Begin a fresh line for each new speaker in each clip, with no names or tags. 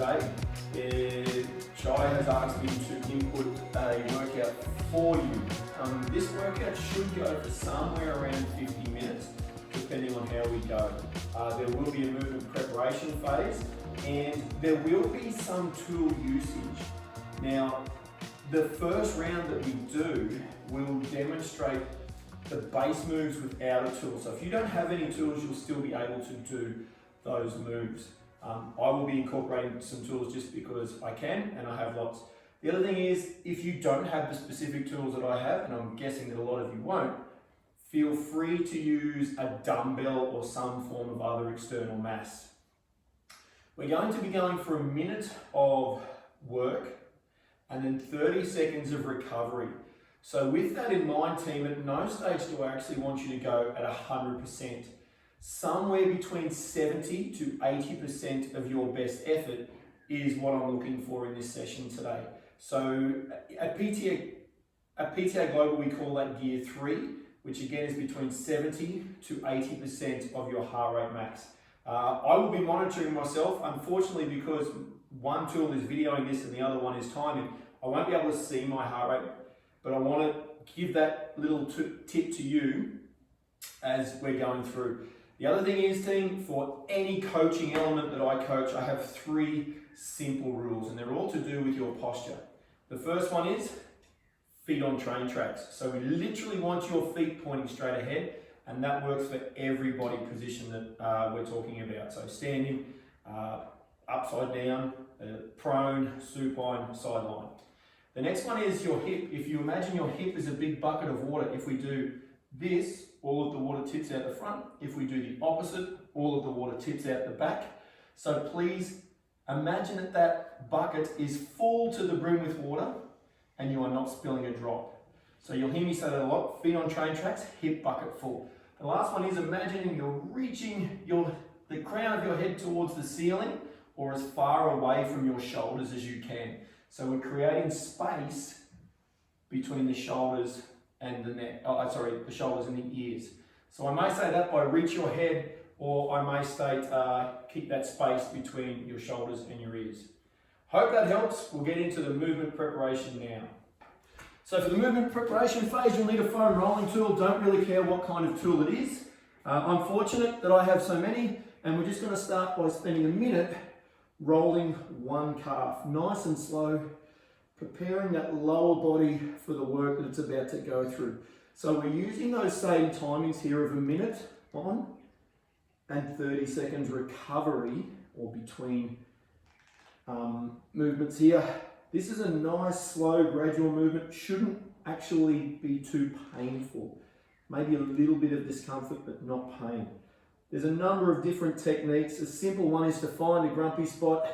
today. Shai has asked me to input a workout for you. This workout should go for somewhere around 50 minutes, depending on how we go. There will be a movement preparation phase, and there will be some tool usage. Now, the first round that we do will demonstrate the base moves without a tool. So if you don't have any tools, you'll still be able to do those moves. I will be incorporating some tools just because I can, and I have lots. The other thing is, if you don't have the specific tools that I have, and I'm guessing that a lot of you won't, feel free to use a dumbbell or some form of other external mass. We're going to be going for a minute of work and then 30 seconds of recovery. So with that in mind, team, at no stage do I actually want you to go at 100%. Somewhere between 70 to 80% of your best effort is what I'm looking for in this session today. So at PTA Global, we call that Gear 3, which again is between 70 to 80% of your heart rate max. I will be monitoring myself. Unfortunately, because one tool is videoing this and the other one is timing, I won't be able to see my heart rate, but I want to give that little tip to you as we're going through. The other thing is, team, for any coaching element that I coach, I have 3 simple rules, and they're all to do with your posture. The first one is feet on train tracks. So we literally want your feet pointing straight ahead, and that works for every body position that we're talking about. So standing, upside down, prone, supine, sideline. The next one is your hip. If you imagine your hip is a big bucket of water, if we do this, all of the water tips out the front. If we do the opposite, all of the water tips out the back. So please imagine that that bucket is full to the brim with water and you are not spilling a drop. So you'll hear me say that a lot. Feet on train tracks, hip bucket full. The last one is imagining you're reaching the crown of your head towards the ceiling or as far away from your shoulders as you can. So we're creating space between the shoulders and the neck, the shoulders and the ears. So I may say that by reach your head, or I may state keep that space between your shoulders and your ears. Hope that helps. We'll get into the movement preparation now. So for the movement preparation phase, you'll need a foam rolling tool. Don't really care what kind of tool it is. I'm fortunate that I have so many, and we're just going to start by spending a minute rolling one calf, nice and slow, preparing that lower body for the work that it's about to go through. So we're using those same timings here of a minute on and 30 seconds recovery, or between movements here. This is a nice, slow, gradual movement. Shouldn't actually be too painful. Maybe a little bit of discomfort, but not pain. There's a number of different techniques. A simple one is to find a grumpy spot,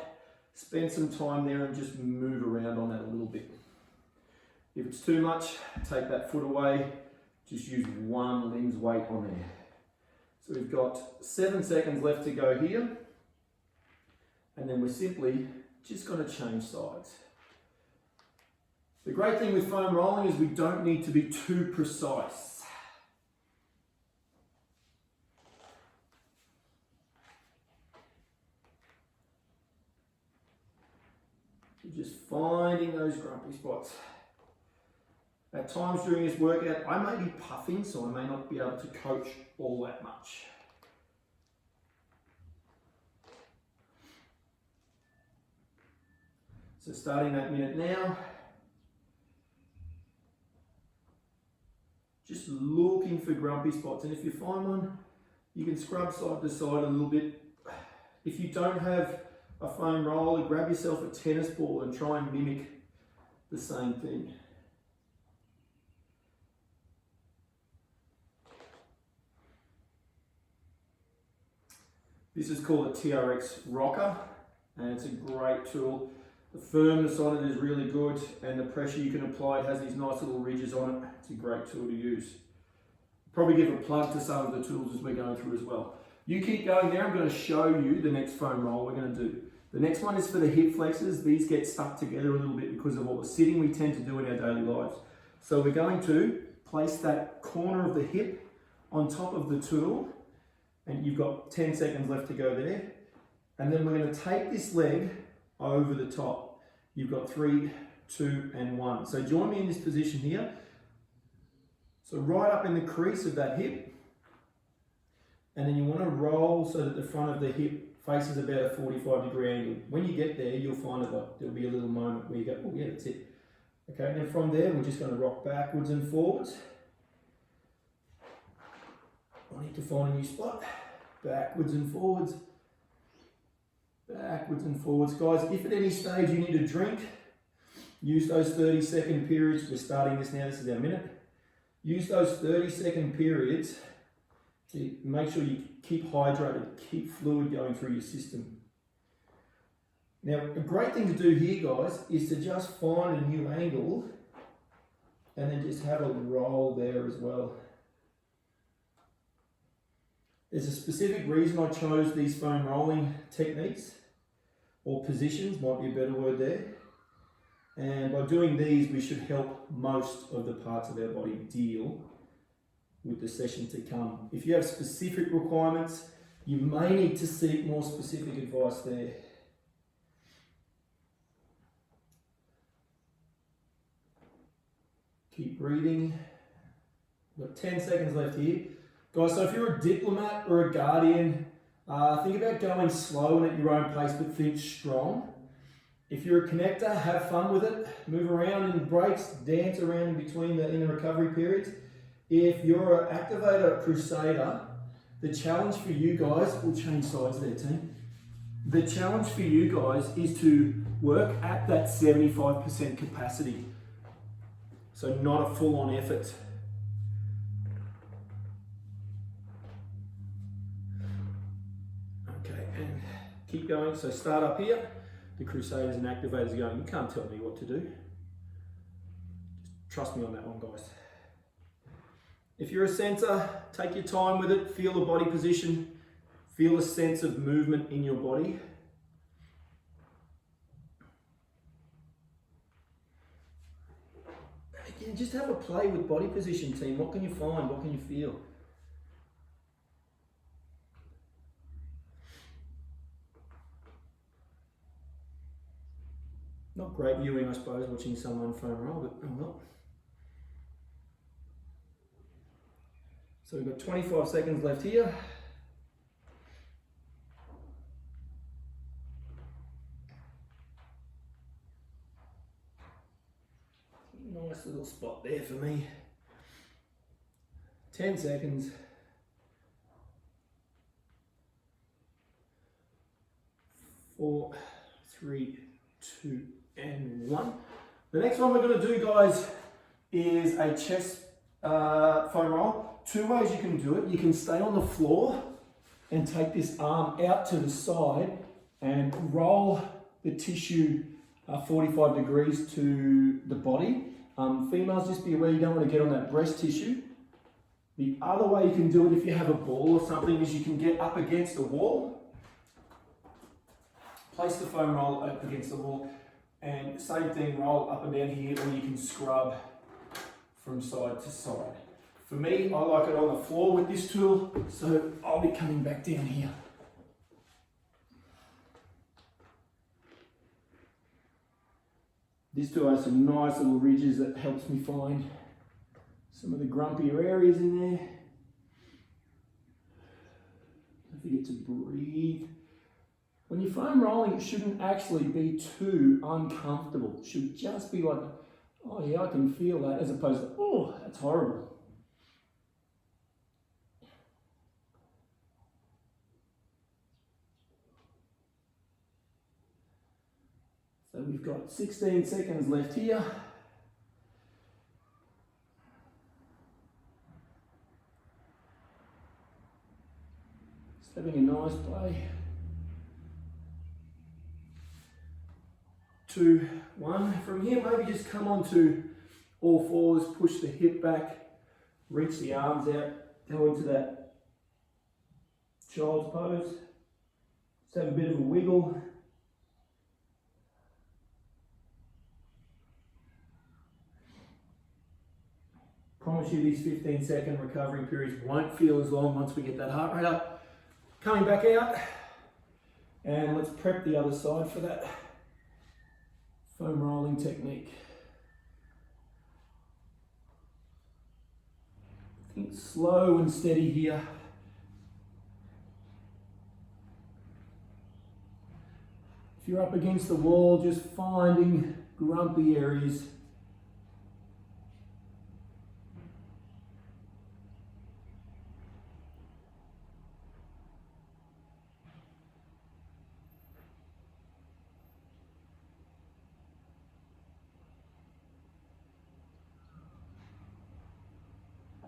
spend some time there and just move around on that a little bit. If it's too much, take that foot away. Just use one limb's weight on there. So we've got 7 seconds left to go here. And then we're simply just going to change sides. The great thing with foam rolling is we don't need to be too precise. Just finding those grumpy spots. At times during this workout, I may be puffing, so I may not be able to coach all that much. So starting that minute now, just looking for grumpy spots. And if you find one, you can scrub side to side a little bit. If you don't have a foam roller, grab yourself a tennis ball and try and mimic the same thing. This is called a TRX rocker, and it's a great tool. The firmness on it is really good, and the pressure you can apply, it has these nice little ridges on it. It's a great tool to use. Probably give a plug to some of the tools as we're going through as well. You keep going there. I'm going to show you the next foam roll we're going to do. The next one is for the hip flexors. These get stuck together a little bit because of what we're sitting we tend to do in our daily lives. So we're going to place that corner of the hip on top of the tool, and you've got 10 seconds left to go there. And then we're going to take this leg over the top. You've got 3, 2, and 1. So join me in this position here. So right up in the crease of that hip, and then you want to roll so that the front of the hip faces about a 45-degree angle. When you get there, you'll find it like there'll be a little moment where you go, oh yeah, that's it. Okay, and then from there, we're just going to rock backwards and forwards. I need to find a new spot. Backwards and forwards. Backwards and forwards. Guys, if at any stage you need a drink, use those 30-second periods. We're starting this now, this is our minute. Use those 30-second periods to make sure you keep hydrated, keep fluid going through your system. Now, a great thing to do here, guys, is to just find a new angle and then just have a roll there as well. There's a specific reason I chose these foam rolling techniques, or positions, might be a better word there. And by doing these, we should help most of the parts of our body deal with the session to come. If you have specific requirements, you may need to seek more specific advice there. Keep breathing. We've got 10 seconds left here. Guys, so if you're a diplomat or a guardian, think about going slow and at your own pace, but think strong. If you're a connector, have fun with it. Move around in breaks, dance around in between the inner recovery periods. If you're an activator, crusader, the challenge for you guys, we'll change sides there, team. The challenge for you guys is to work at that 75% capacity. So not a full-on effort. Okay, and keep going. So start up here. The crusaders and activators are going, you can't tell me what to do. Just trust me on that one, guys. If you're a sensor, take your time with it. Feel the body position. Feel a sense of movement in your body. Again, just have a play with body position, team. What can you find? What can you feel? Not great viewing, I suppose, watching someone foam roll, but oh well. So we've got 25 seconds left here. Nice little spot there for me. 10 seconds. 4, 3, 2, and 1. The next one we're going to do, guys, is a chest foam roll. 2 ways you can do it. You can stay on the floor and take this arm out to the side and roll the tissue 45 degrees to the body. Females, just be aware you don't want to get on that breast tissue. The other way you can do it if you have a ball or something is you can get up against a wall. Place the foam roll up against the wall, and same thing, roll up and down here, or you can scrub from side to side. For me, I like it on the floor with this tool, so I'll be coming back down here. This tool has some nice little ridges that helps me find some of the grumpier areas in there. Don't forget to breathe. When you're foam rolling, it shouldn't actually be too uncomfortable. It should just be like, oh yeah, I can feel that, as opposed to, oh, that's horrible. So we've got 16 seconds left here. Just having a nice play. 2, 1. From here, maybe just come onto all fours, push the hip back, reach the arms out, go into that child's pose. Just have a bit of a wiggle. Promise you these 15-second recovery periods won't feel as long once we get that heart rate up. Coming back out, and let's prep the other side for that. foam rolling technique. Think slow and steady here. If you're up against the wall, just finding grumpy areas.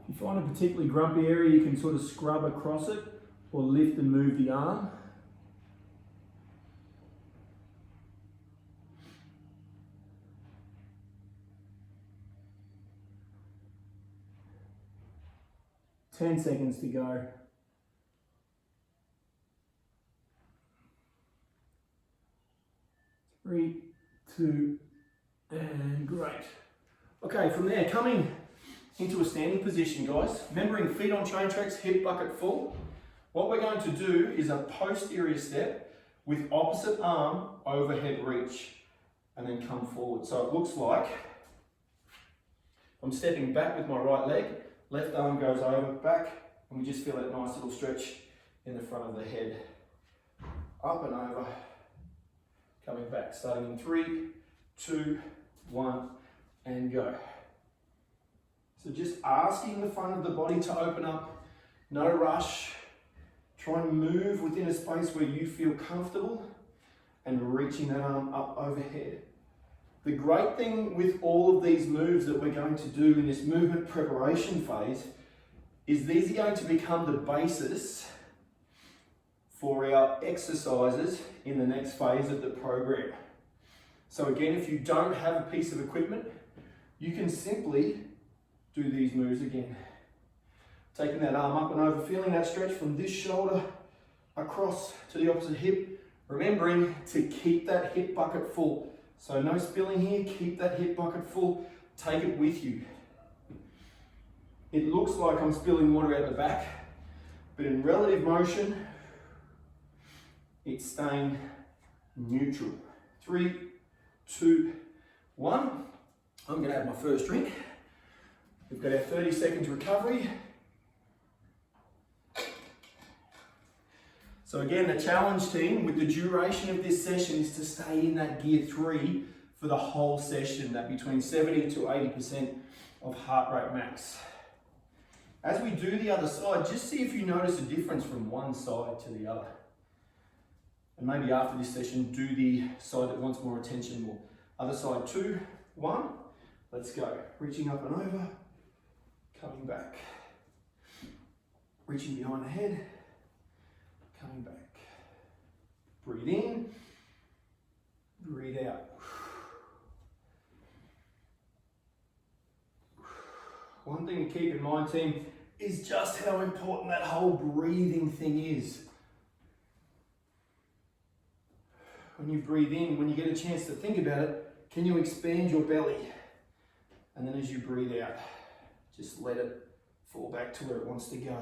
If you find a particularly grumpy area, you can sort of scrub across it or lift and move the arm. Ten seconds to go. 3, 2, and great. Okay, from there, coming into a standing position, guys. Remembering feet on train tracks, hip bucket full. What we're going to do is a posterior step with opposite arm overhead reach and then come forward. So it looks like I'm stepping back with my right leg, left arm goes over, back, and we just feel that nice little stretch in the front of the head. Up and over, coming back, starting in 3, 2, 1, and go. So just asking the front of the body to open up, no rush. Try and move within a space where you feel comfortable and reaching that arm up overhead. The great thing with all of these moves that we're going to do in this movement preparation phase is these are going to become the basis for our exercises in the next phase of the program. So again, if you don't have a piece of equipment, you can simply do these moves again. Taking that arm up and over, feeling that stretch from this shoulder across to the opposite hip. Remembering to keep that hip bucket full. So no spilling here, keep that hip bucket full, take it with you. It looks like I'm spilling water out the back, but in relative motion, it's staying neutral. 3, 2, 1. I'm gonna have my first drink. We've got our 30 seconds recovery. So again, the challenge team with the duration of this session is to stay in that gear 3 for the whole session, that between 70 to 80% of heart rate max. As we do the other side, just see if you notice a difference from one side to the other. And maybe after this session, do the side that wants more attention more. Other side, 2, 1, let's go. Reaching up and over, coming back. Reaching behind the head, coming back. Breathe in, breathe out. One thing to keep in mind, team, is just how important that whole breathing thing is. When you breathe in, when you get a chance to think about it, can you expand your belly? And then as you breathe out, just let it fall back to where it wants to go.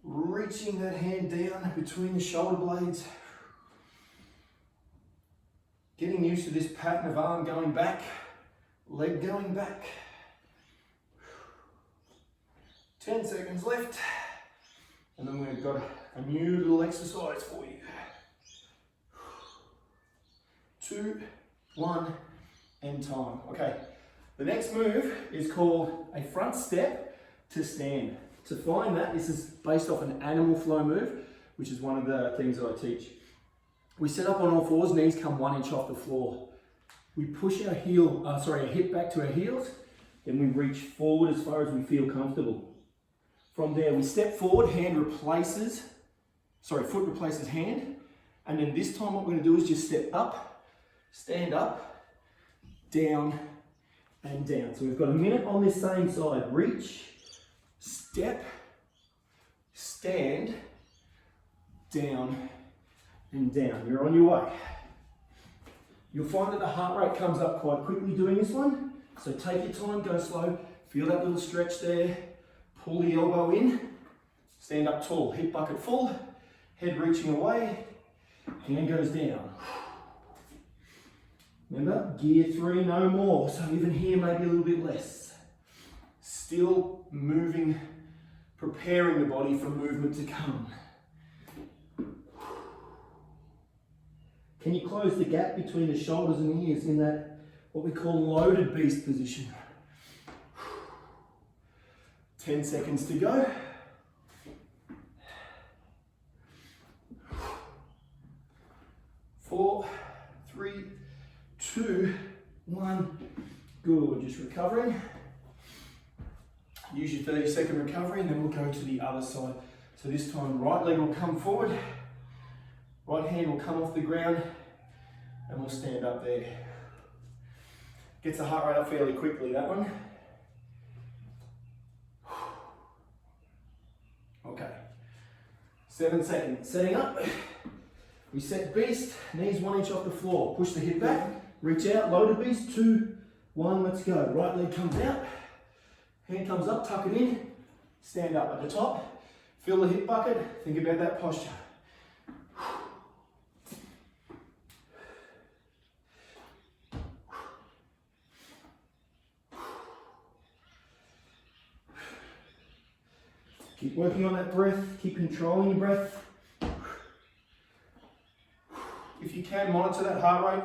Reaching that hand down between the shoulder blades. Getting used to this pattern of arm going back, leg going back. 10 seconds left. And then we've got a new little exercise for you. 2, 1, and time. Okay, the next move is called a front step to stand. To find that, this is based off an animal flow move, which is one of the things that I teach. We set up on all fours, knees come 1 inch off the floor. We push our hip back to our heels, then we reach forward as far as we feel comfortable. From there, we step forward, foot replaces hand, and then this time what we're going to do is just step up, stand up, down, and down. So we've got a minute on this same side. Reach, step, stand, down, and down. You're on your way. You'll find that the heart rate comes up quite quickly doing this one. So take your time, go slow. Feel that little stretch there. Pull the elbow in. Stand up tall, hip bucket full. Head reaching away. Hand goes down.
Remember, gear 3, no more. So even here, maybe a little bit less. Still moving, preparing the body for movement to come. Can you close the gap between the shoulders and ears in that, what we call loaded beast position? 10 seconds to go. 4, 3, 2, 1. Good, just recovering. Use your 30-second recovery and then we'll go to the other side. So this time, right leg will come forward, right hand will come off the ground, and we'll stand up there. Gets the heart rate up fairly quickly, that one. Okay, 7 seconds. Setting up. We set beast, knees 1 inch off the floor. Push the hip back, reach out, loaded beast, 2, 1, let's go. Right leg comes out, hand comes up, tuck it in, stand up at the top, feel the hip bucket, think about that posture. Keep working on that breath, keep controlling your breath. If you can, monitor that heart rate.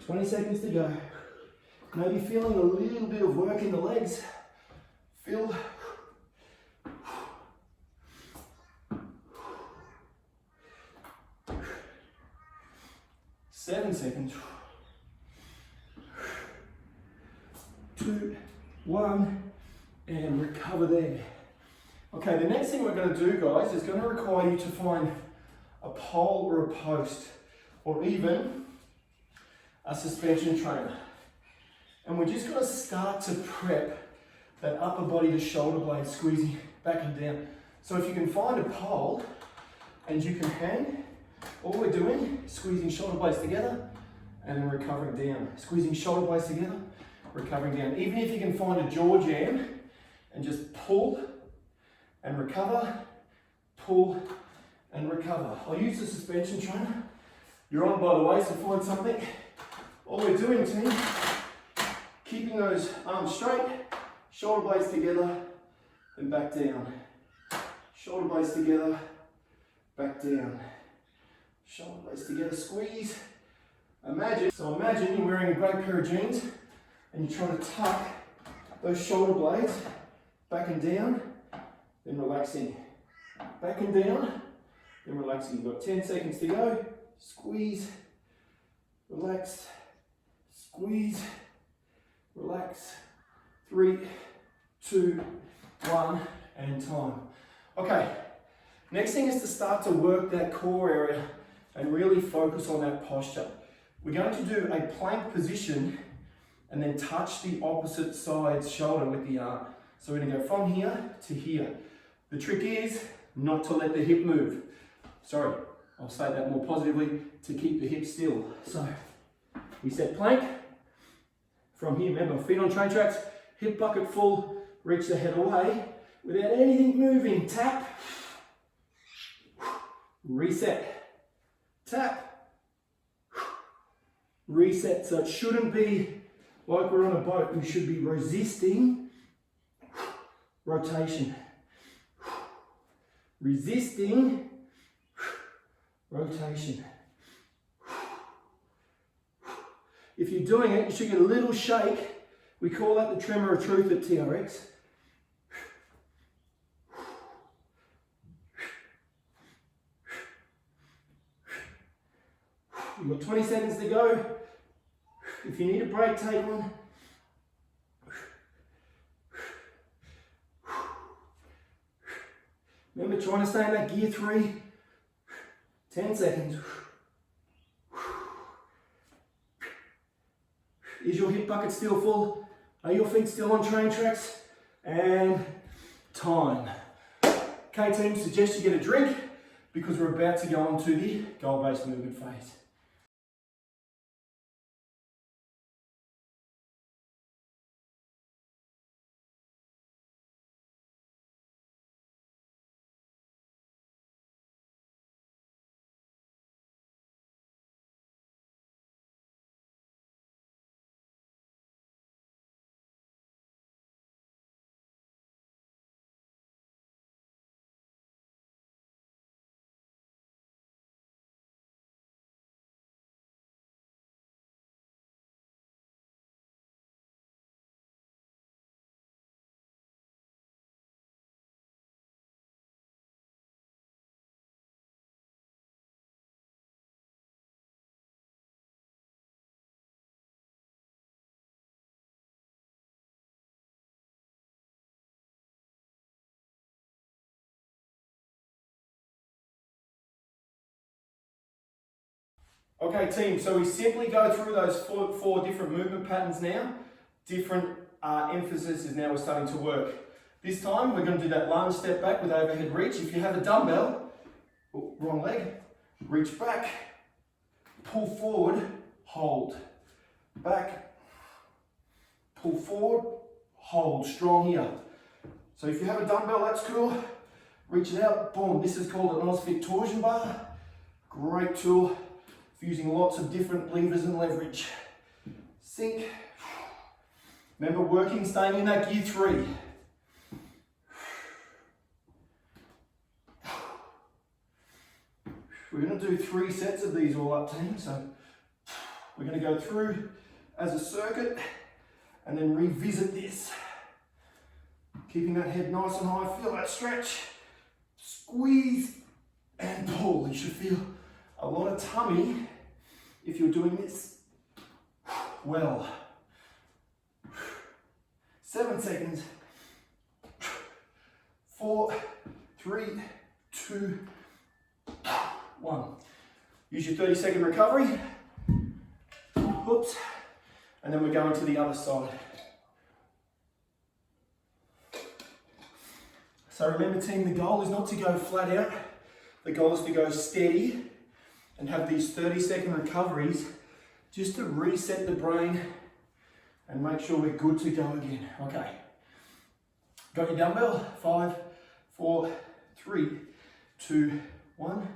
20 seconds to go. Maybe feeling a little bit of work in the legs. Feel. 7 seconds. 2, 1, and recover there. Okay, the next thing we're going to do, guys, is going to require you to find a pole or a post, or even a suspension trainer. And we're just going to start to prep that upper body to shoulder blade squeezing back and down. So if you can find a pole and you can hang, all we're doing is squeezing shoulder blades together and then recovering down. Squeezing shoulder blades together, recovering down. Even if you can find a jaw jam and just pull and recover, pull and recover. I'll use the suspension trainer. You're on, by the way, so find something. All we're doing, team, keeping those arms straight, shoulder blades together, then back down. Shoulder blades together, back down. Shoulder blades together, squeeze. Imagine you're wearing a great pair of jeans and you're trying to tuck those shoulder blades back and down, then relaxing. Back and down, then relaxing. You've got 10 seconds to go. Squeeze, relax, squeeze, relax. 3, 2, 1, and time. Okay, next thing is to start to work that core area and really focus on that posture. We're going to do a plank position and then touch the opposite side's shoulder with the arm. So we're going to go from here to here. The trick is not to let the hip move. Sorry, I'll say that more positively, to keep the hip still. So we set plank. From here, remember, feet on train tracks, hip bucket full, reach the head away without anything moving. Tap, reset, tap, reset. So it shouldn't be like we're on a boat. We should be resisting rotation. Resisting rotation. If you're doing it, you should get a little shake. We call that the tremor of truth at TRX. You've got 20 seconds to go. If you need a break, take one. Remember, trying to stay in that gear 3. 10 seconds. Is your hip bucket still full? Are your feet still on train tracks? And time. Okay, team, suggest you get a drink because we're about to go on to the goal-based movement phase. Okay team, so we simply go through those four different movement patterns now. Different emphasis is now we're starting to work. This time we're going to do that lunge step back with overhead reach. If you have a dumbbell, wrong leg, reach back, pull forward, hold, back, pull forward, hold, strong here. So if you have a dumbbell, that's cool. Reach it out, boom. This is called an OzFit torsion bar. Great tool for using lots of different levers and leverage. Sink. Remember working, staying in that gear 3. We're going to do 3 sets of these all up, team. So we're going to go through as a circuit and then revisit this. Keeping that head nice and high, feel that stretch. Squeeze and pull. You should feel a lot of tummy if you're doing this well. 7 seconds. 4, 3, 2, 1. Use your 30-second recovery. Oops. And then we're going to the other side. So remember team, the goal is not to go flat out. The goal is to go steady and have these 30-second recoveries just to reset the brain and make sure we're good to go again. Okay. Got your dumbbell? 5, 4, 3, 2, 1.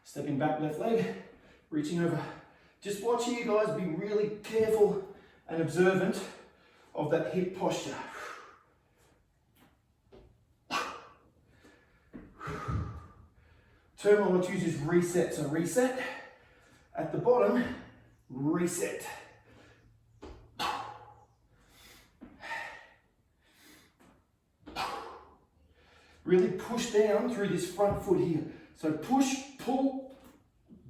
Stepping back, left leg, reaching over. Just watch here, guys. Be really careful and observant of that hip posture. Term I want to use is reset. So reset, at the bottom, reset. Really push down through this front foot here. So push, pull,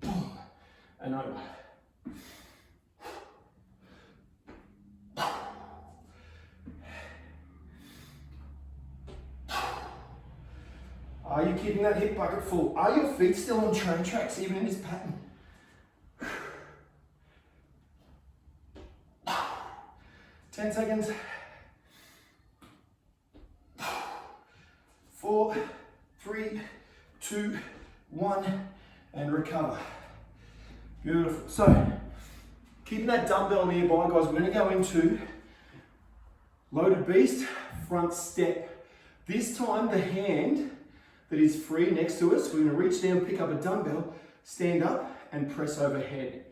boom, and over. Are you keeping that hip bucket full? Are your feet still on train tracks even in this pattern? 10 seconds. 4, 3, 2, 1, and recover. Beautiful. So, keeping that dumbbell nearby, guys, we're going to go into loaded beast, front step. This time, the hand that is free next to us, we're going to reach down, pick up a dumbbell, stand up, and press overhead.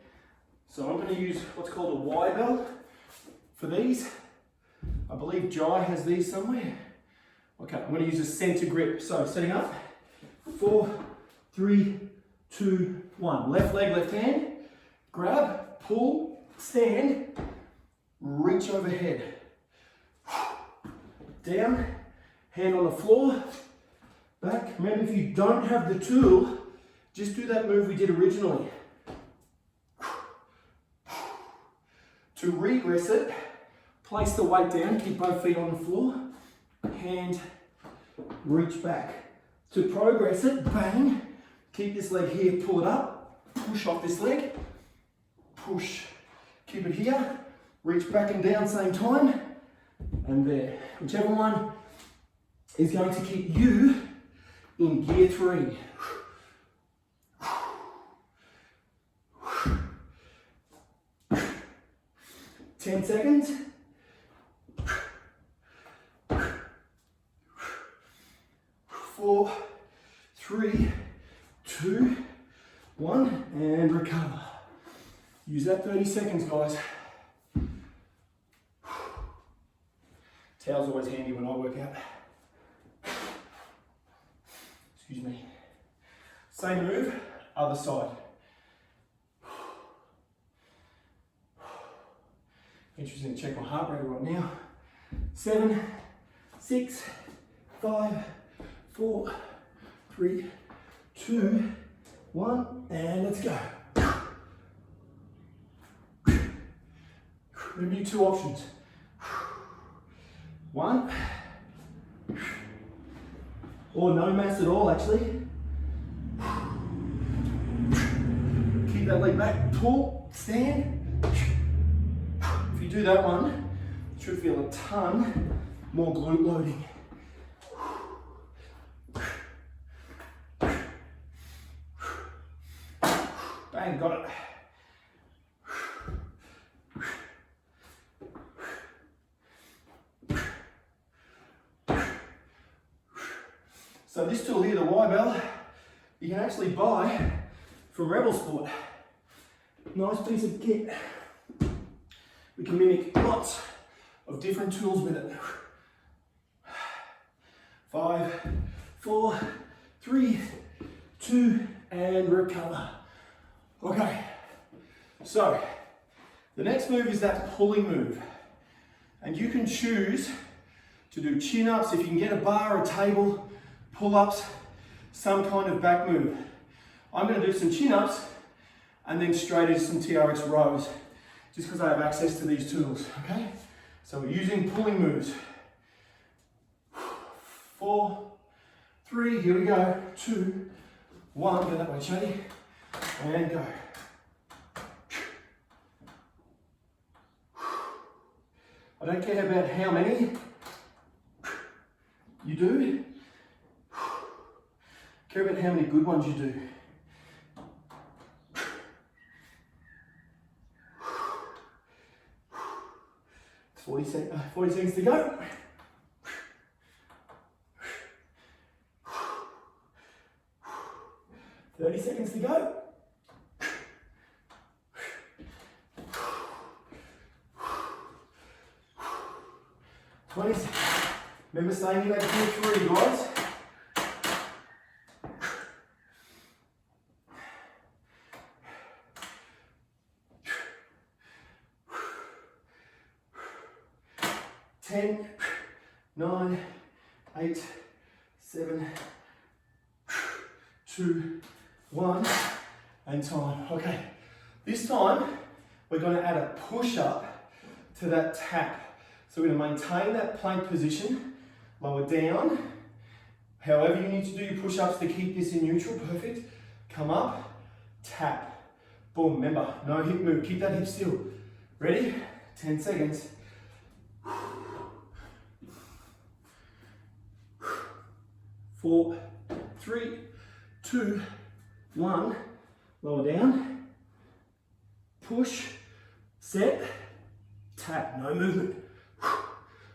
So I'm going to use what's called a Y bell for these. I believe Jai has these somewhere. Okay, I'm going to use a center grip. So setting up, 4, 3, 2, 1. Left leg, left hand, grab, pull, stand, reach overhead. Down, hand on the floor, back. Remember, if you don't have the tool, just do that move we did originally. To regress it, place the weight down, keep both feet on the floor, hand, reach back. To progress it, bang, keep this leg here, pull it up, push off this leg, push, keep it here, reach back and down same time, and there. Whichever one is going to keep you in gear 3. 10 seconds. 4, 3, 2, 1, and recover. Use that 30 seconds, guys. Towel's always handy when I work out. Excuse me. Same move, other side. Interesting to check my heart rate right now. 7, 6, 5, 4, 3, 2, 1, and let's go. Remember your 2 options. 1, or no mass at all actually. Keep that leg back. pull, stand. If you do that one, you should feel a ton more glute loading. Bang, got it. So this tool here, the Y-Bell, you can actually buy from Rebel Sport. Nice piece of kit. We can mimic lots of different tools with it. 5, 4, 3, 2, and recover. Okay, so the next move is that pulling move. And you can choose to do chin-ups, if you can get a bar or a table, pull-ups, some kind of back move. I'm going to do some chin-ups and then straight into some TRX rows, just because I have access to these tools, okay? So we're using pulling moves. 4, 3, here we go, 2, 1, go that way, Shady, and go. I don't care about how many you do, I care about how many good ones you do. 40 seconds to go. 30 seconds to go. 20 seconds. Remember staying in that tier 3, guys. Ten, 9, 8, 7, 2, 1, and time. Okay, this time we're going to add a push-up to that tap. So we're going to maintain that plank position, lower down. However you need to do your push-ups to keep this in neutral, perfect. Come up, tap, boom. Remember, no hip move, keep that hip still. Ready? 10 seconds. 4, 3, 2, 1, lower down, push, set, tap, no movement.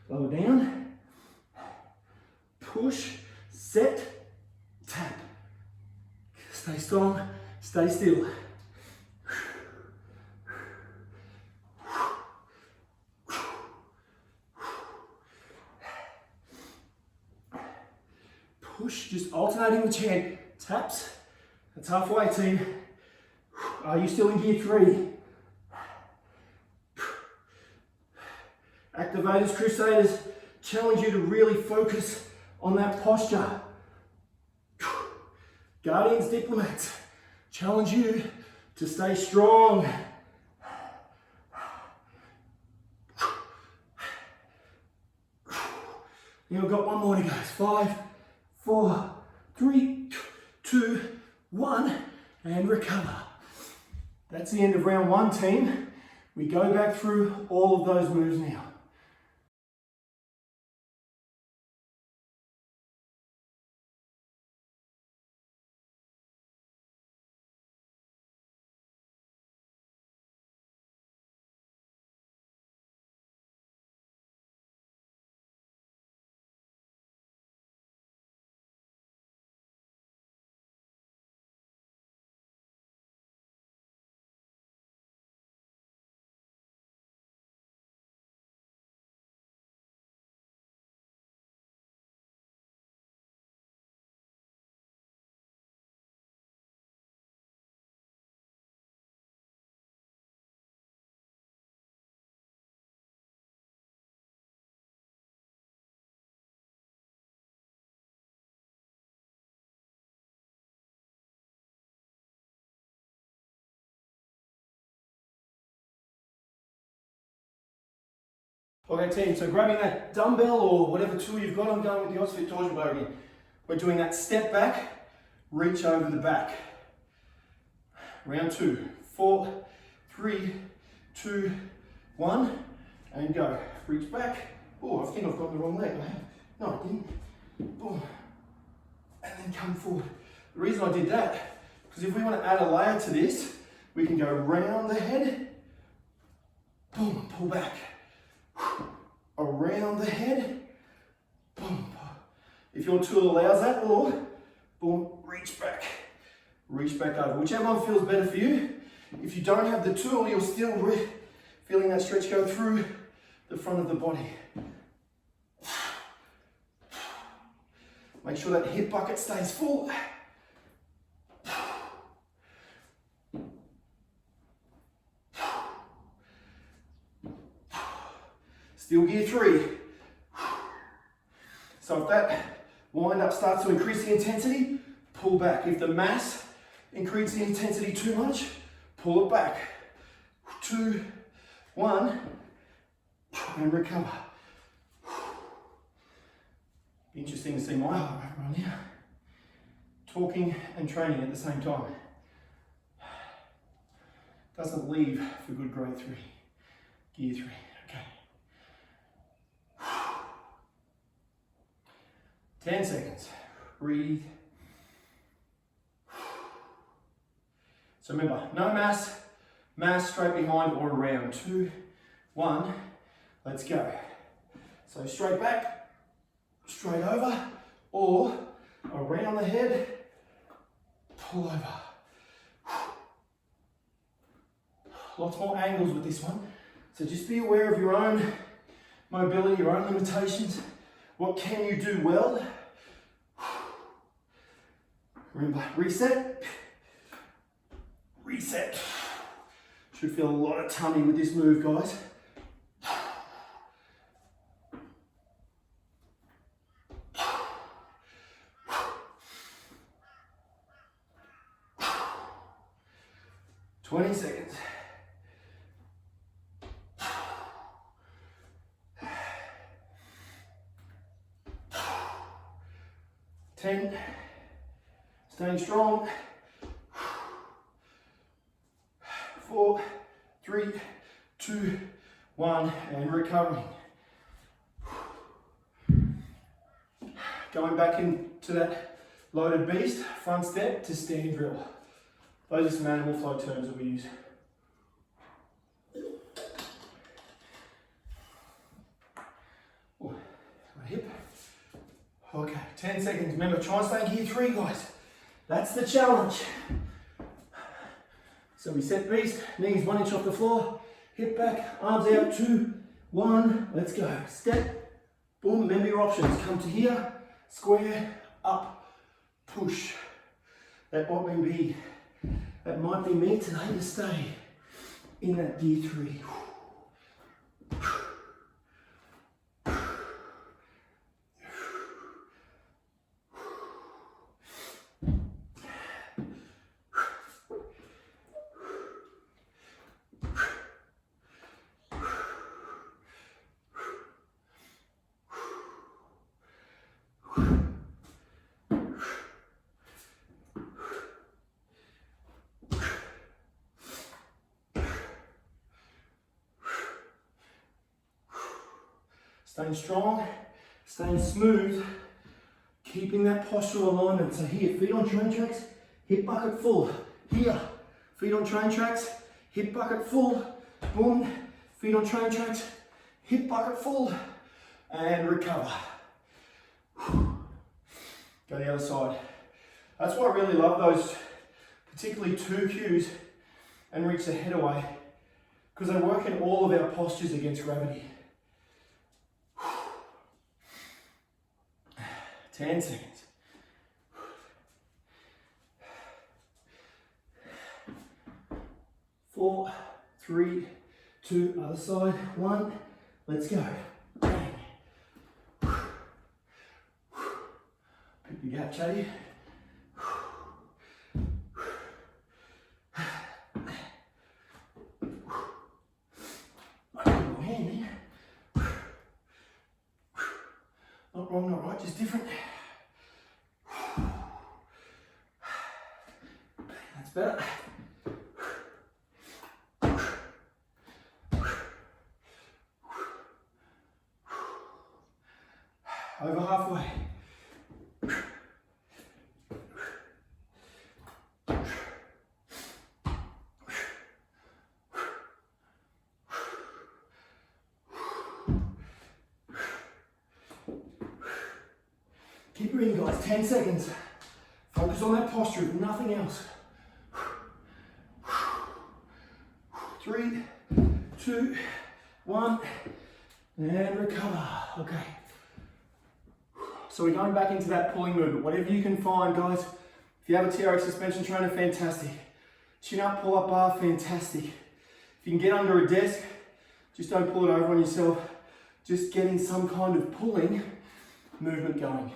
Lower down, push, set, tap. Stay strong, stay still. Push, just alternating the chant. Taps. That's halfway, team. Are you still in gear 3? Activators, Crusaders, challenge you to really focus on that posture. Guardians, Diplomats, challenge you to stay strong. You've got one more to go. 5, 4, 3, 2, 1, and recover. That's the end of round 1, team. We go back through all of those moves now. Okay team, so grabbing that dumbbell or whatever tool you've got, I'm going with the OsFit torsion bar again. We're doing that step back, reach over the back. Round 2, 4, 3, 2, 1, and go. Reach back. Oh, I think I've got the wrong leg. No, I didn't. Boom. And then come forward. The reason I did that, because if we want to add a layer to this, we can go round the head, boom, pull back. Around the head, boom. If your tool allows that, or boom, reach back over. Whichever one feels better for you. If you don't have the tool, you're still feeling that stretch go through the front of the body. Make sure that hip bucket stays full. Still gear 3. So if that wind up starts to increase the intensity, pull back. If the mass increases the intensity too much, pull it back. 2, 1, and recover. Interesting to see my heart rate run here. Talking and training at the same time. Doesn't leave for good grade 3. Gear 3, okay. 10 seconds. Breathe. So remember, no mass straight behind or around. 2, 1, let's go. So straight back, straight over, or around the head, pull over. Lots more angles with this one. So just be aware of your own mobility, your own limitations. What can you do well? Remember, reset. Reset. Should feel a lot of tummy with this move, guys. Twenty seconds. 10. Staying strong. 4, 3, 2, 1, and recovering. Going back into that loaded beast, front step to stand drill. Those are some animal flow terms that we use. Oh, my hip. Okay, 10 seconds. Remember, try and stay in gear 3, guys. That's the challenge. So we set beast, knees 1 inch off the floor, hip back, arms out, 2, 1, let's go. Step, boom, remember your options. Come to here, square, up, push. That might be me today to stay in that gear 3. Staying strong, staying smooth, keeping that postural alignment. So here, feet on train tracks, hip bucket full. Here, feet on train tracks, hip bucket full. Boom, feet on train tracks, hip bucket full, and recover. Go the other side. That's why I really love those, particularly 2 cues and reach the head away, because they work in all of our postures against gravity. 10 seconds. Four, 3, 2, other side, 1, let's go. Bang. Pick the gap, Chatty. Not wrong, not right, just different. That's better. Over halfway. Keep breathing, guys. 10 seconds. Focus on that posture, if nothing else. 3, 2, 1, and recover. Okay. So we're going back into that pulling movement. Whatever you can find, guys. If you have a TRX suspension trainer, fantastic. Chin up, pull up bar, fantastic. If you can get under a desk, just don't pull it over on yourself. Just getting some kind of pulling movement going.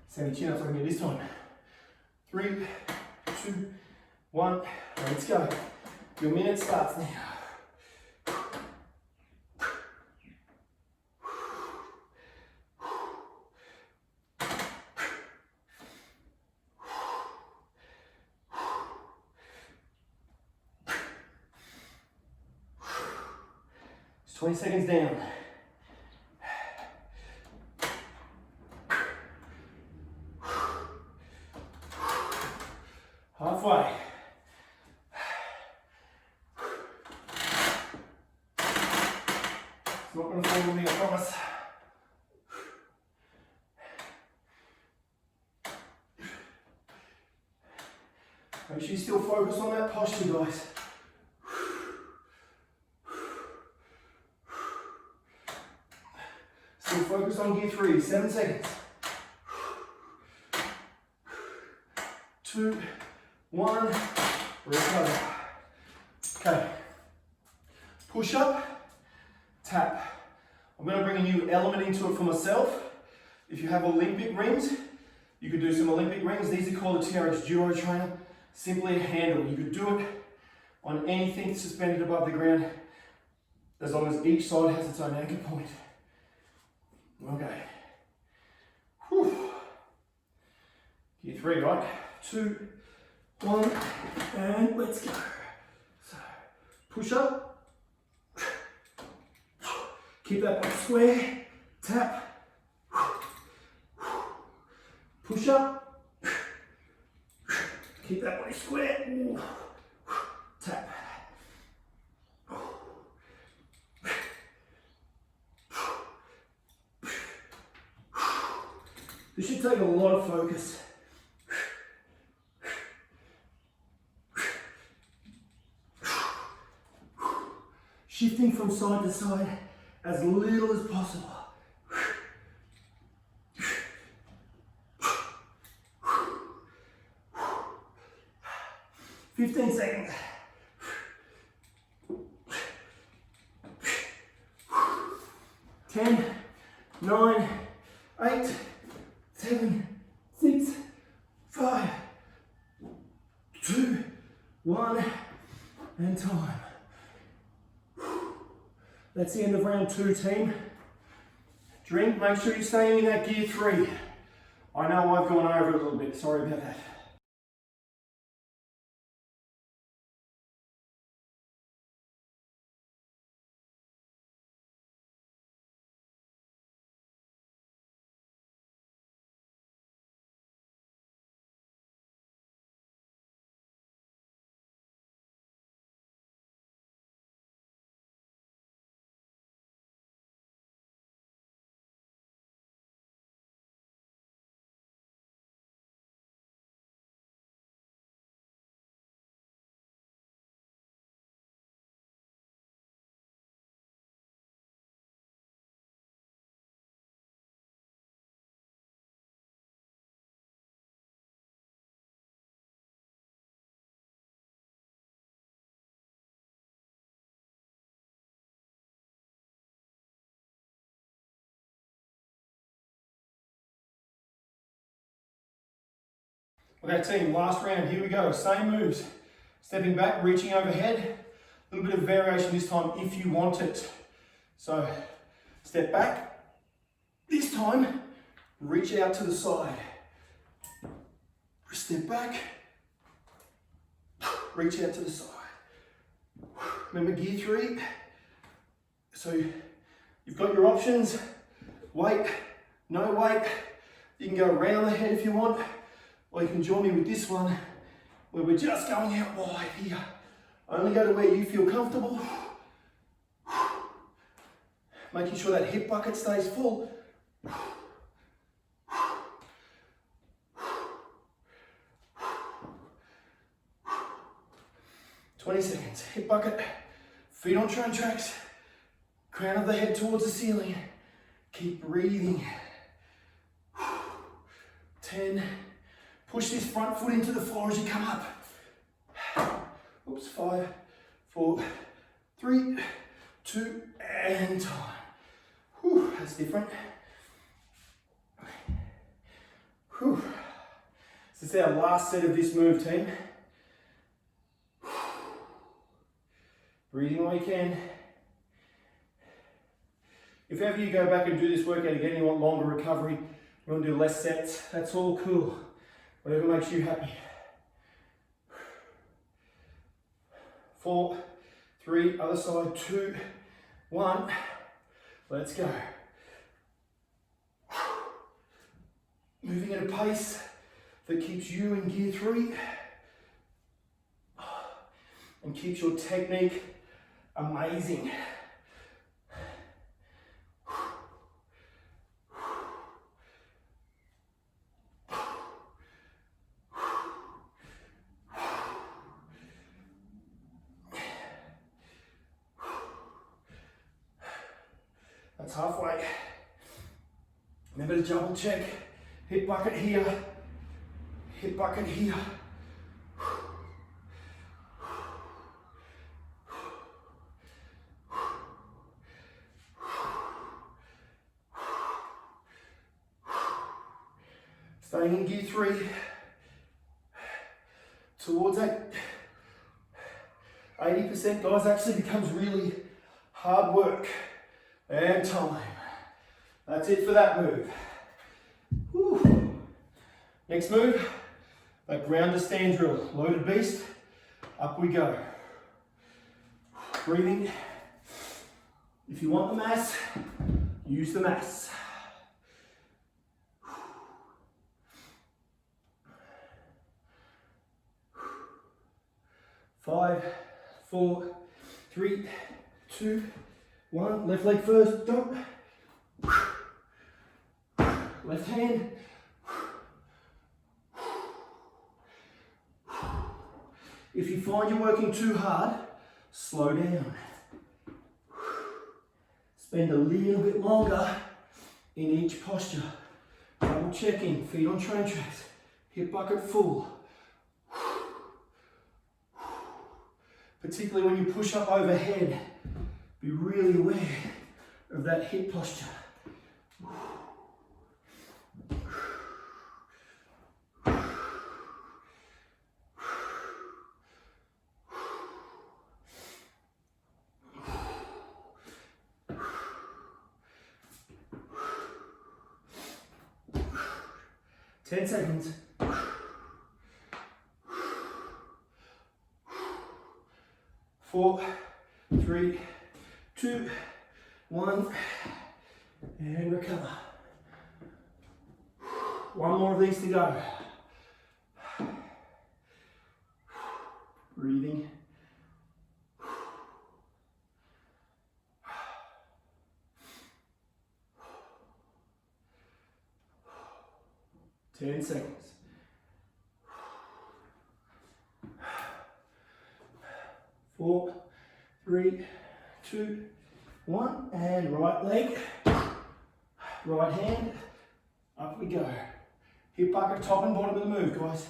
Send your chin up so I can get this time. 3, 2, 1, let's go. Your minute starts now. It's 20 seconds down. Halfway. It's not going to fall with me, I promise. Make sure you still focus on that posture, guys. Still focus on gear 3, 7 seconds. 2, 1, recover. Okay, push up, tap. I'm going to bring a new element into it for myself. If you have Olympic rings, you could do some Olympic rings. These are called a TRX Duo Trainer. Simply a handle. You could do it on anything suspended above the ground, as long as each side has its own anchor point. Okay. Whew. Gear 3, right? 2, 1, and let's go. So, push up. Keep that body square. Tap. Push up. Keep that body square. Tap. This should take a lot of focus. Shifting from side to side as little as possible. 15 seconds. 10, 9, 8, 7, 6, 5, 2, 1, and time. That's the end of round 2, team. Drink, make sure you're staying in that gear 3. I know I've gone over it a little bit, sorry about that. Okay team, last round, here we go. Same moves. Stepping back, reaching overhead. A little bit of variation this time if you want it. So, step back. This time, reach out to the side. Step back. Reach out to the side. Remember gear 3. So you've got your options, weight, no weight. You can go around the head if you want, or you can join me with this one where we're just going out wide here. Only go to where you feel comfortable. Making sure that hip bucket stays full. 20 seconds. Hip bucket, feet on train tracks, crown of the head towards the ceiling. Keep breathing. 10. Push this front foot into the floor as you come up. Oops, 5, 4, 3, 2, and time. Whew, that's different. Whew. This is our last set of this move, team. Breathing while you can. If ever you go back and do this workout again, you want longer recovery, you want to do less sets, that's all cool. Whatever makes you happy. 4, 3, other side, 2, 1. Let's go. Moving at a pace that keeps you in gear 3 and keeps your technique amazing. That's halfway. Remember to double check. Hip bucket here. Hip bucket here. Staying in gear 3. Towards that 80%, guys, actually becomes really hard work. And time. That's it for that move. Whew. Next move, that ground to stand drill. Loaded beast, up we go. Breathing. If you want the mass, use the mass. 5, 4, 3, 2, 1. Left leg first, jump. Left hand. If you find you're working too hard, slow down. Spend a little bit longer in each posture. Double checking, feet on train tracks, hip bucket full. Particularly when you push up overhead, be really aware of that hip posture. 10 seconds. 4, 3, 2, 1, and recover. One more of these to go. Breathing. Ten seconds. 4, 3, 2, 1, and right leg, right hand, up we go. Hip bucket, top and bottom of the move, guys.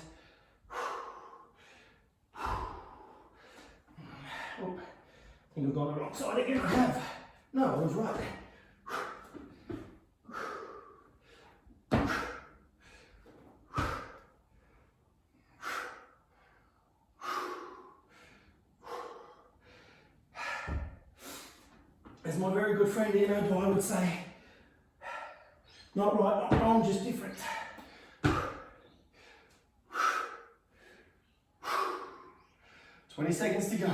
Oh, I think I've gone the wrong side again. I have. No, I was right. As my very good friend Ian O'Dwyer would say, not right, not wrong, just different. 20 seconds to go.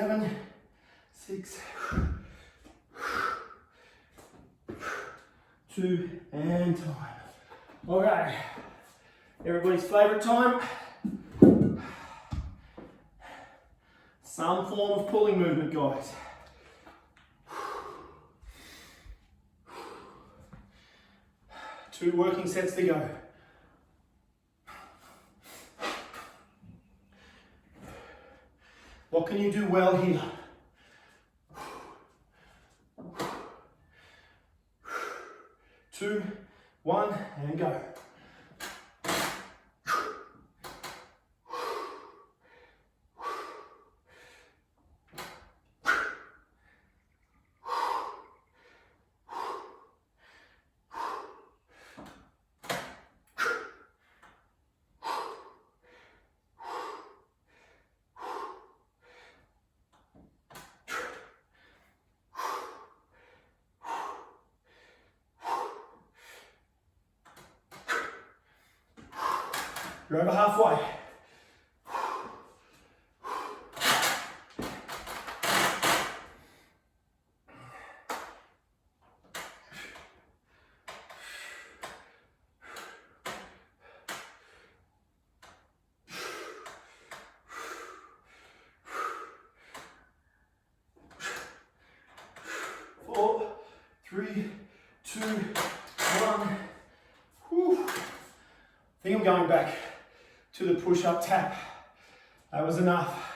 7, 6, 2, and time. Okay, everybody's favourite time. Some form of pulling movement, guys. Two working sets to go. What can you do well here? 2, 1, and go. You're over halfway. Four, 3, 2, 1. Whew. I think I'm going back to the push-up tap. That was enough.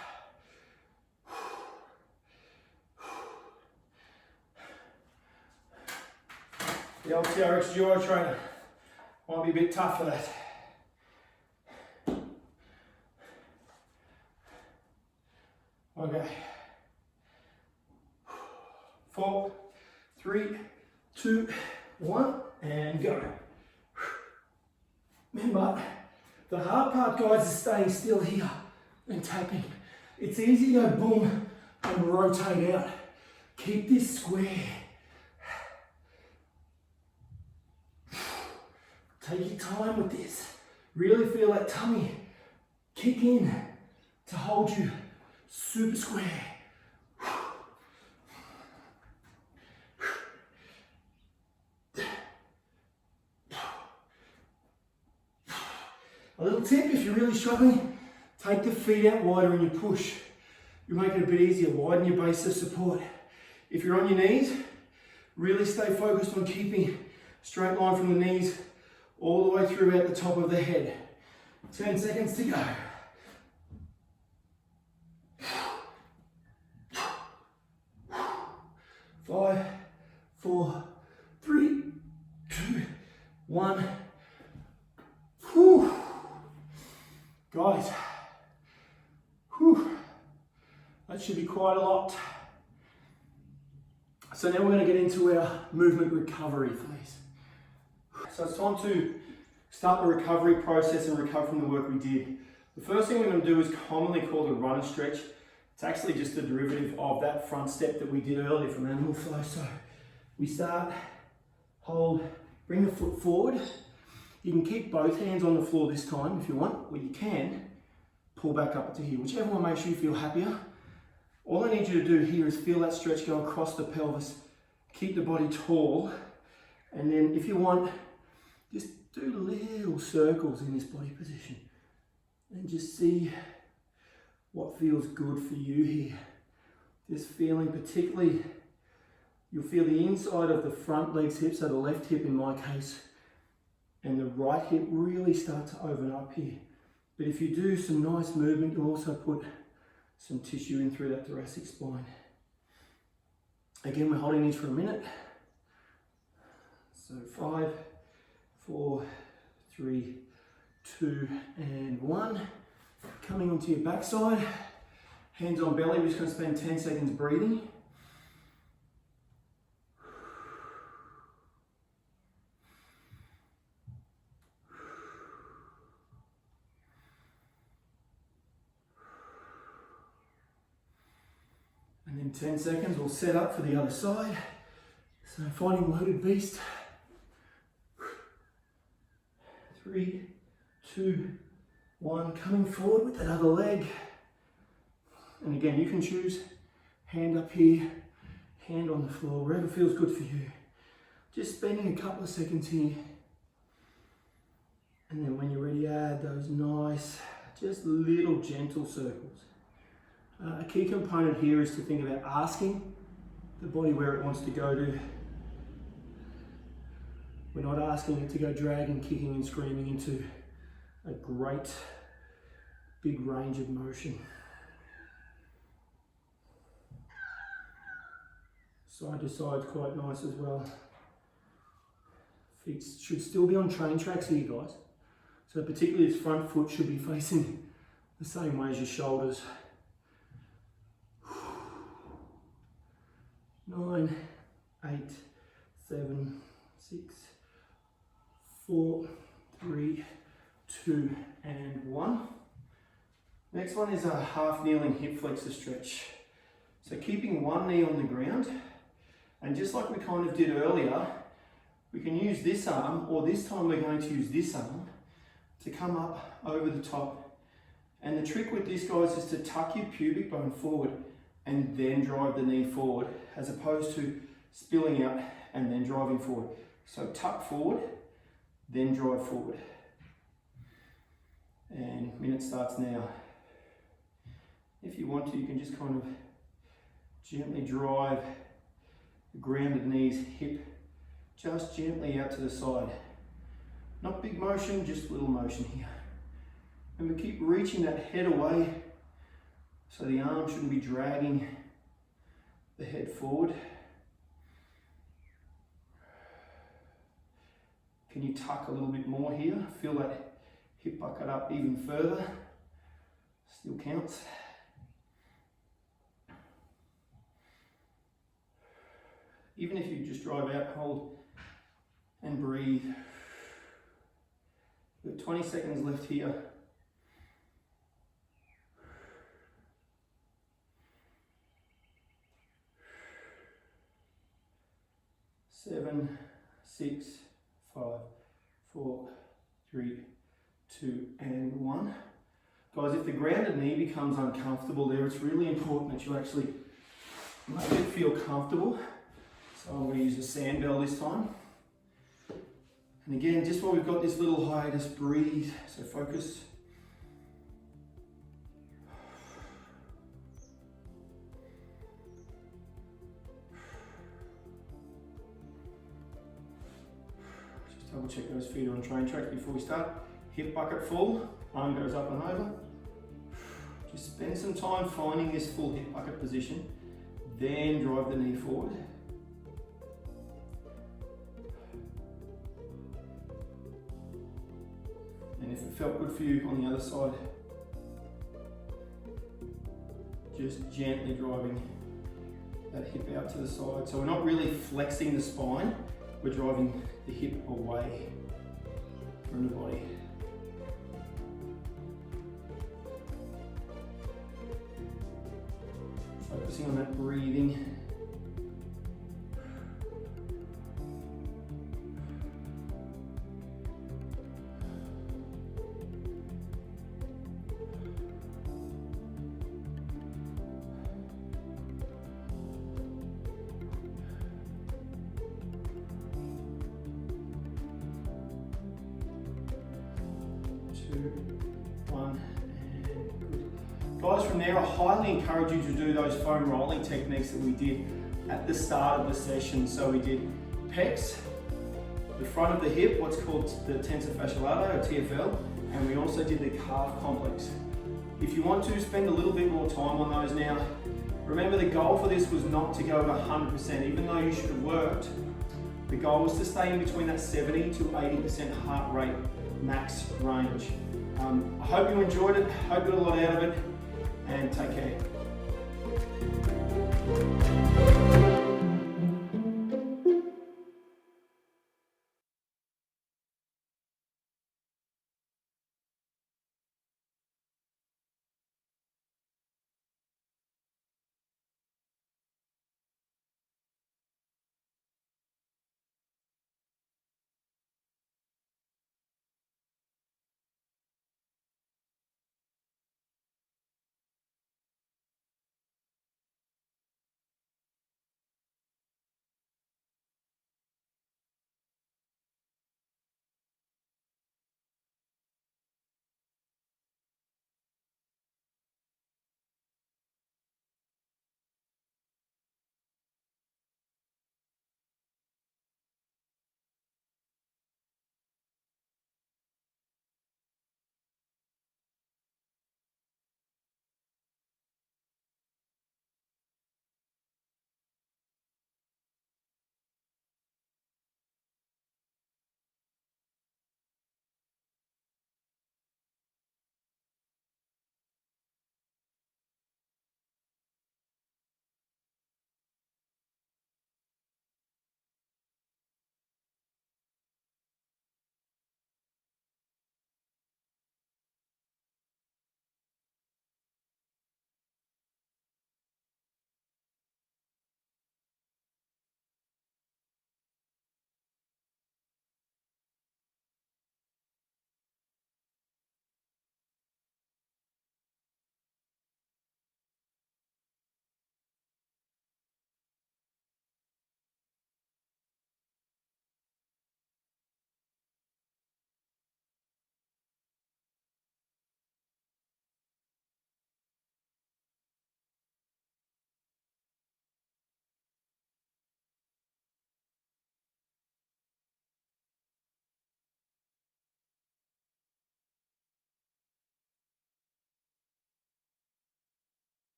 The old TRX Duo trainer might be a bit tough for that. Okay. 4, 3, 2, 1, and go. Remember, the hard part, guys, is staying still here and tapping. It's easy to go boom and rotate out. Keep this square. Take your time with this. Really feel that tummy kick in to hold you super square. A little tip, if you're really struggling, take the feet out wider and you push. You'll make it a bit easier. Widen your base of support. If you're on your knees, really stay focused on keeping straight line from the knees all the way through out the top of the head. 10 seconds to go. 5, 4, 3, 2, 1. Whew. Guys, whew, that should be quite a lot. So now we're going to get into our movement recovery phase. So it's time to start the recovery process and recover from the work we did. The first thing we're going to do is commonly called a run and stretch. It's actually just a derivative of that front step that we did earlier from Animal Flow. So we start, hold, bring the foot forward. You can keep both hands on the floor this time if you want, or you can pull back up to here, whichever one makes you feel happier. All I need you to do here is feel that stretch go across the pelvis, keep the body tall, and then if you want, just do little circles in this body position and just see what feels good for you here. Just feeling particularly, you'll feel the inside of the front legs hip, so the left hip in my case, and the right hip really start to open up here. But if you do some nice movement, you'll also put some tissue in through that thoracic spine. Again, we're holding these for a minute. So 5, 4, 3, 2, and 1. Coming onto your backside, hands on belly, we're just going to spend 10 seconds breathing. And in 10 seconds, we'll set up for the other side. So finding loaded beast. 3, 2, 1, coming forward with that other leg. And again, you can choose Hand up here, hand on the floor, wherever feels good for you. Just spending a couple of seconds here. And then when you're ready, add those nice, just little gentle circles. A key component here is to think about asking the body where it wants to go to. We're not asking it to go dragging, kicking and screaming into a great big range of motion. Side to side is quite nice as well. Feet should still be on train tracks here, guys. So particularly this front foot should be facing the same way as your shoulders. 9, 8, 7, 6, 4, 3, 2, and 1. Next one is a half kneeling hip flexor stretch. So keeping one knee on the ground, and just like we kind of did earlier, we can use this arm, or this time we're going to use this arm to come up over the top. And the trick with this, guys, is to tuck your pubic bone forward and then drive the knee forward, as opposed to spilling out and then driving forward. So tuck forward, then drive forward. And minute starts now. If you want to, you can just kind of gently drive the grounded knees, hip, just gently out to the side. Not big motion, just little motion here. And we keep reaching that head away, so the arm shouldn't be dragging the head forward. Can you tuck a little bit more here? Feel that hip bucket up even further. Still counts. Even if you just drive out, hold and breathe. We've got 20 seconds left here. 7, 6, 5, 4, 3, 2, and 1. Guys, if the grounded knee becomes uncomfortable there, it's really important that you actually make it feel comfortable. So I'm going to use a sand bell this time. And again, just while we've got this little hiatus, breathe. So focus. Just double check those feet are on train track before we start. Hip bucket full, arm goes up and over. Just spend some time finding this full hip bucket position, then drive the knee forward. And if it felt good for you on the other side, just gently driving that hip out to the side. So we're not really flexing the spine, we're driving the hip away from the body. Focusing on that breathing. Guys, from there, I highly encourage you to do those foam rolling techniques that we did at the start of the session. So we did pecs, the front of the hip, what's called the tensor fasciae latae or TFL, and we also did the calf complex. If you want to spend a little bit more time on those now, remember the goal for this was not to go at 100%, even though you should have worked. The goal was to stay in between that 70 to 80% heart rate max range. I hope you enjoyed it, hope you got a lot out of it, and take care.